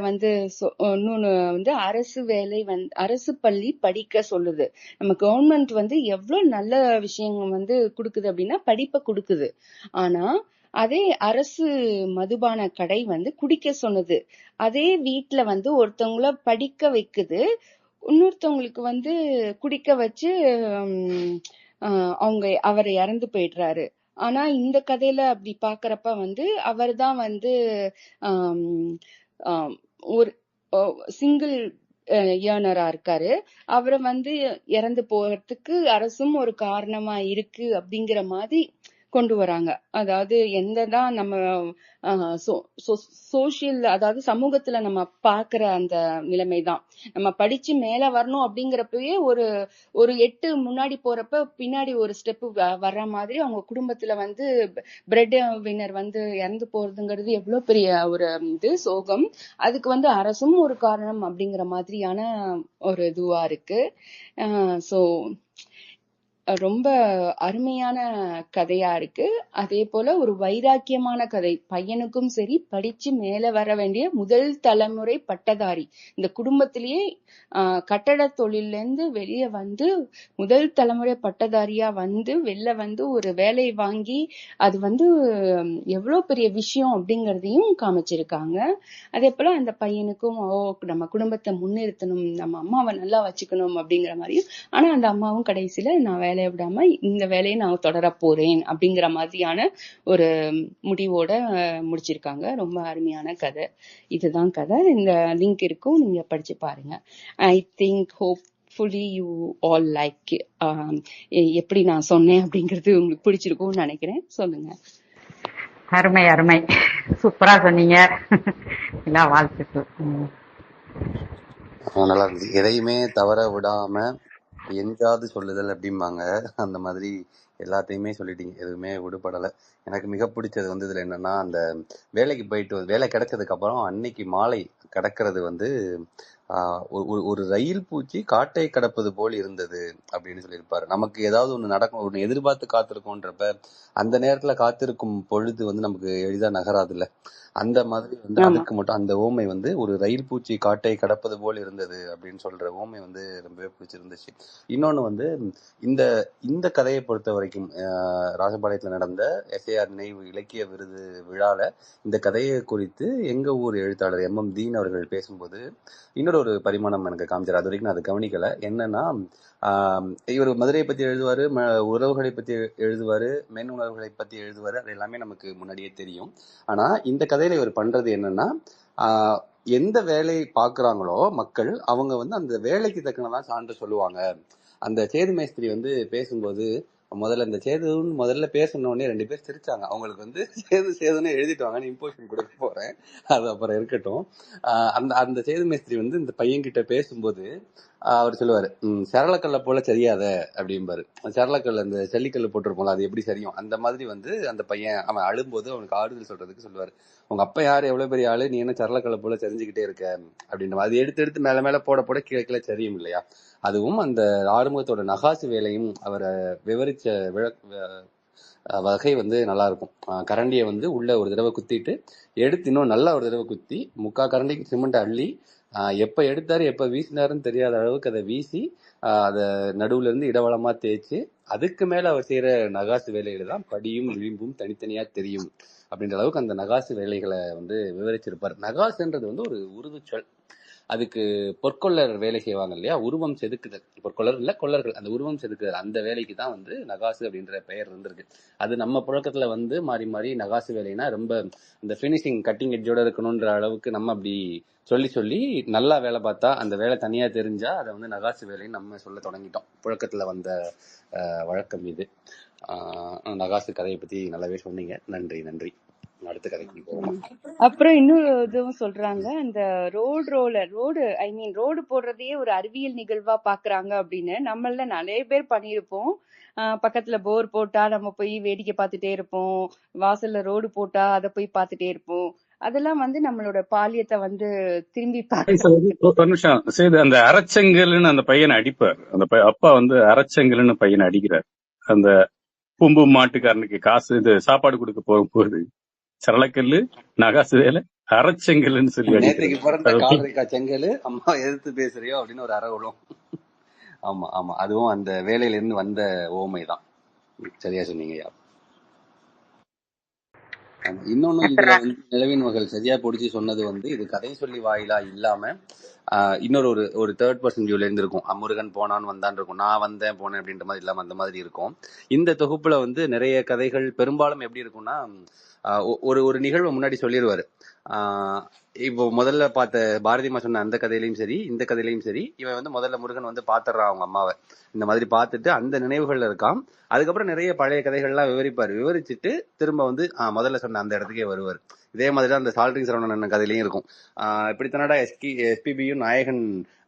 A: இன்னொன்னு அரசு வேலை அரசு பள்ளி படிக்க சொல்லுது. நம்ம கவர்மெண்ட் எவ்வளவு நல்ல விஷயம் கொடுக்குது அப்படின்னா படிப்பை கொடுக்குது. ஆனா அதே அரசு மதுபான கடை குடிக்க சொன்னது. அதே வீட்டுல ஒருத்தவங்கள படிக்க வைக்குது, இன்னொருத்தவங்களுக்கு குடிக்க வச்சு அவர் இறந்து போயிடுறாரு. ஆனா இந்த கதையில அப்படி பாக்குறப்ப அவர் தான் ஒரு சிங்கிள் ஏர்னரா இருக்காரு. அவரை இறந்து போறதுக்கு அரசும் ஒரு காரணமா இருக்கு அப்படிங்கிற மாதிரி கொண்டு வராங்க. அதாவது எந்ததான் நம்ம சோசியல், அதாவது சமூகத்துல நம்ம பாக்குற அந்த நிலைமைதான். நம்ம படிச்சு மேல வரணும் அப்படிங்கிறப்பவே ஒரு 8 முன்னாடி போறப்ப பின்னாடி ஒரு ஸ்டெப் வர்ற மாதிரி அவங்க குடும்பத்துல பிரெட் வின்னர் இறந்து போறதுங்கிறது எவ்வளவு பெரிய ஒரு சோகம். அதுக்கு அரசும் ஒரு காரணம் அப்படிங்கிற மாதிரியான ஒரு இதுவா இருக்கு. சோ ரொம்ப அருமையான கதையா இருக்கு. அதே போல ஒரு வைராக்கியமான கதை. பையனுக்கும் சரி, படிச்சு மேல வர வேண்டிய முதல் தலைமுறை பட்டதாரி, இந்த குடும்பத்திலேயே கட்டட தொழில இருந்து வெளியே முதல் தலைமுறை பட்டதாரியா வெளில ஒரு வேலை வாங்கி அது எவ்வளவு பெரிய விஷயம் அப்படிங்கறதையும் காமிச்சிருக்காங்க. அதே போல அந்த பையனுக்கும் நம்ம குடும்பத்தை முன்னிறுத்தணும், நம்ம அம்மாவை நல்லா வச்சுக்கணும் அப்படிங்கிற மாதிரியும். ஆனா அந்த அம்மாவும் கடைசியில நான் வேலையை விடாம இந்த வேலையை நான் தொடர போறேன் அப்படிங்கிற மாதிரியான ஒரு முடிவோட முடிச்சிருக்காங்க. ரொம்ப அருமையான கதை. இதுதான் கதை. இந்த லிங்க் இருக்கும், நீங்க படிச்சு பாருங்க. I think hopefully you all like. எப்படி நான் சொன்னேன் அப்படிங்கிறது உங்களுக்கு பிடிச்சிருக்கும்னு நினைக்கிறேன். சொல்லுங்க.
B: அருமை அருமை, சூப்பரா சொன்னீங்க. வாழ்த்துக்கள்.
C: நல்லா இருந்துச்சு. எதையுமே தவற விடாம எஞ்சாது சொல்லுதல் அப்படிம்பாங்க, அந்த மாதிரி எல்லாத்தையுமே சொல்லிட்டீங்க, எதுவுமே விடுபடலை. எனக்கு மிக பிடிச்சது இதுல என்னன்னா, அந்த வேலைக்கு போயிட்டு வேலை கிடைச்சதுக்கு அப்புறம் அன்னைக்கு மாலை கடக்கிறது ஒரு ரயில் பூச்சி காட்டை கடப்பது போல் இருந்தது அப்படின்னு சொல்லியிருப்பாரு. நமக்கு ஏதாவது ஒண்ணு நடக்கும், ஒண்ணு எதிர்பார்த்து காத்திருக்கோன்றப்ப அந்த நேரத்துல காத்திருக்கும் பொழுது நமக்கு எளிதா நகராது இல்ல, அந்த மாதிரி அதுக்கு மட்டும் அந்த ஓமை ஒரு ரயில் பூச்சி காட்டை கடப்பது போல் இருந்தது அப்படின்னு சொல்ற ஓமை ரொம்பவே பிடிச்சிருந்துச்சு. இன்னொன்னு இந்த இந்த கதையை பொறுத்த வரைக்கும் ராஜபாளையத்துல நடந்த எஸ்ஏஆர் நினைவு இலக்கிய விருது விழால இந்த கதையை குறித்து எங்க ஊர் எழுத்தாளர் MM தீன் அவர்கள் பேசும்போது இன்னொரு பரிமாணம் எனக்கு காமிச்சார். அது வரைக்கும் நான் அதை கவனிக்கல. என்னன்னா, இவர் மதுரையை பத்தி எழுதுவாரு, உறவுகளை பத்தி எழுதுவாரு, மென் உணர்வுகளை பத்தி எழுதுவாரு. அது எல்லாமே நமக்கு முன்னாடியே தெரியும். ஆனா இந்த கதையில இவர் பண்றது என்னன்னா, எந்த வேலையை பாக்குறாங்களோ மக்கள், அவங்க அந்த வேலைக்கு தக்கனதான் சான்று சொல்லுவாங்க. அந்த சேது மேஸ்திரி வந்து பேசும்போது முதல்ல இந்த சேதுன்னு முதல்ல பேசணுன்னே 2 பேர் சிரிச்சாங்க. அவங்களுக்கு வந்து சேது சேதுன்னு எழுதிட்டு வாங்கன்னு இம்போசிஷன் கொடுக்க போறேன், அது அப்புறம் இருக்கட்டும். அந்த அந்த சேது மேஸ்திரி வந்து இந்த பையன்கிட்ட பேசும்போது அவர் சொல்லுவாரு, சரளக்கல்ல போல சரியாத அப்படிம்பாரு. சரளக்கல்ல இந்த ஜல்லிக்கல்லு போட்டிருப்போம்ல, அது எப்படி சரியும் அந்த மாதிரி வந்து அந்த பையன் அவன் அழும்போது அவனுக்கு ஆறுதல் சொல்றதுக்கு சொல்லுவாரு, உங்க அப்பா யாரு, எவ்வளவு பெரிய ஆளு, நீ என்ன சரளக்கல்ல போல தெரிஞ்சுக்கிட்டே இருக்க அப்படின்ற மாதிரி. அது எடுத்து எடுத்து மேல மேல போட போட கீழே கீழே சரியும் இல்லையா. அதுவும் அந்த ஆறுமுகத்தோட நகாசு வேலையும் அவரை விவரிச்ச வகை வந்து நல்லா இருக்கும். கரண்டியை வந்து உள்ள ஒரு தடவை குத்திட்டு எடுத்து இன்னும் நல்லா ஒரு தடவை குத்தி 3/4 கரண்டிக்கு சிமெண்ட் அள்ளி எப்ப எடுத்தாரு எப்ப வீசினாருன்னு தெரியாத அளவுக்கு அதை வீசி அதை நடுவுல இருந்து இடவளமா தேய்ச்சு அதுக்கு மேல அவர் செய்யற நகாசு வேலையில தான் படியும் விளிம்பும் தனித்தனியா தெரியும் அப்படின்ற அளவுக்கு அந்த நகாசு வேலைகளை வந்து விவரிச்சிருப்பார். நகாசுன்றது வந்து ஒரு உருது சொல். அதுக்கு பொற்கொள்ளர் வேலை செய்வாங்க இல்லையா, உருவம் செதுக்குதல். பொற்கொள்ளர் இல்ல, கொள்ளர்கள், அந்த உருவம் செதுக்குதல், அந்த வேலைக்கு தான் வந்து நகாசு அப்படின்ற பெயர் இருந்திருக்கு. அது நம்ம புழக்கத்துல வந்து மாறி மாறி நகாசு வேலைனா ரொம்ப இந்த பினிஷிங் கட்டிங் எட்ஜோட இருக்கணும்ன்ற அளவுக்கு நம்ம அப்படி சொல்லி சொல்லி நல்லா வேலை பார்த்தா அந்த வேலை தனியா தெரிஞ்சா அதை வந்து நகாசு வேலைன்னு நம்ம சொல்ல தொடங்கிட்டோம். புழக்கத்துல வந்த வழக்கம் இது. நகாசு கதையை பத்தி நல்லாவே சொன்னீங்க. நன்றி நன்றி. அடுத்த கதைக்கு போவோம்.
A: அப்புறம் இன்னொரு இதுவும் சொல்றாங்க, அந்த ரோடு போடுறதையே ஒரு அறிவியல் நிகழ்வா பாக்குறாங்க அப்படின்னு. நம்மள நிறைய பேர் பண்ணியிருப்போம். பக்கத்துல போர் போட்டா நம்ம போய் வேடிக்கை பார்த்துட்டே இருப்போம், வாசல்ல ரோடு போட்டா அதை போய் பார்த்துட்டே இருப்போம். அதெல்லாம் வந்து நம்மளோட பாலியத்தை வந்து திரும்பி
D: ஒரு நிமிஷம் சேது, அந்த அரைச்செங்கல்னு அந்த பையனை அடிப்பார். அந்த அப்பா வந்து அரைச்செங்கல்னு பையனை அடிக்கிறார். அந்த பூம்பு மாட்டுக்காரனுக்கு காசு இது சாப்பாடு கொடுக்க போகும்போது சரளக்கல்லு நகாசு வேலை அரைச்செங்கல்னு சொல்லி
C: நேற்றுக்கு பிறந்த
D: அடிக்கிறார்.
C: கால்ரிக்கா செங்கல் அம்மா எதிர்த்து பேசுறியோ அப்படின்னு ஒரு அறை விழும். ஆமா ஆமா, அதுவும் அந்த வேலையில இருந்து வந்த ஓமைதான். சரியா சொன்னீங்கய்யா. இன்னொன்னு இதுல வந்து நிலவின் மகள் சரியா பிடிச்சி சொன்னது வந்து, இது கதை சொல்லி வாயிலா இல்லாம இன்னொரு ஒரு தேர்ட் பர்சன் வியூல இருந்து இருக்கும். முருகன் போனான்னு வந்தான்னு இருக்கும், நான் வந்தேன் போனேன் அப்படின்ற மாதிரி இல்லாம அந்த மாதிரி இருக்கும். இந்த தொகுப்புல வந்து நிறைய கதைகள் பெரும்பாலும் எப்படி இருக்கும்னா, ஒரு நிகழ்வை முன்னாடி சொல்லிடுவாரு. இப்போ முதல்ல பார்த்த பாரதிமா சொன்ன அந்த கதையிலையும் சரி இந்த கதையிலையும் சரி, இவன் வந்து முதல்ல முருகன் வந்து பாத்துறான் அவங்க அம்மாவை, இந்த மாதிரி பார்த்துட்டு அந்த நினைவுகள்ல இருக்கான். அதுக்கப்புறம் நிறைய பழைய கதைகள்லாம் விவரிச்சுட்டு திரும்ப வந்து முதல்ல சொன்ன அந்த இடத்துக்கே வருவார். இதே மாதிரிதான் அந்த சால்ட்ரிங் சரவணன் கதையிலையும் இருக்கும். இப்படித்தானடா எஸ்பிபியும் நாயகன்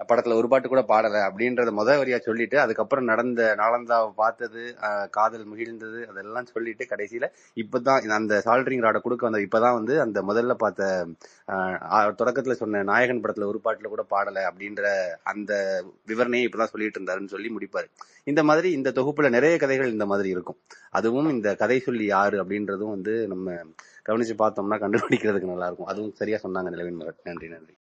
C: படத்துல ஒரு பாட்டு கூட பாடல அப்படின்றத வரியா சொல்லிட்டு அதுக்கப்புறம் நடந்த நாலந்தாவை பார்த்தது, காதல் முகிழ்ந்தது, அதெல்லாம் சொல்லிட்டு கடைசியில இப்பதான் அந்த சால்ட்ரிங் ராடை கொடுக்க வந்த இப்பதான் வந்து அந்த முதல்ல பார்த்த தொடக்கத்துல சொன்ன நாயகன் படத்துல ஒரு பாட்டுல கூட பாடல அப்படின்ற அந்த விவரணையை இப்பதான் சொல்லிட்டு இருந்தாருன்னு சொல்லி முடிப்பாரு. இந்த மாதிரி இந்த தொகுப்புல நிறைய கதைகள் இந்த மாதிரி இருக்கும். அதுவும் இந்த கதை சொல்லி யாரு அப்படின்றதும் வந்து நம்ம கவனிச்சு பார்த்தோம்னா கண்டுபிடிக்கிறதுக்கு நல்லா இருக்கும். அதுவும் சரியா சொன்னாங்க நிலவின் மகள். நன்றி நன்றி.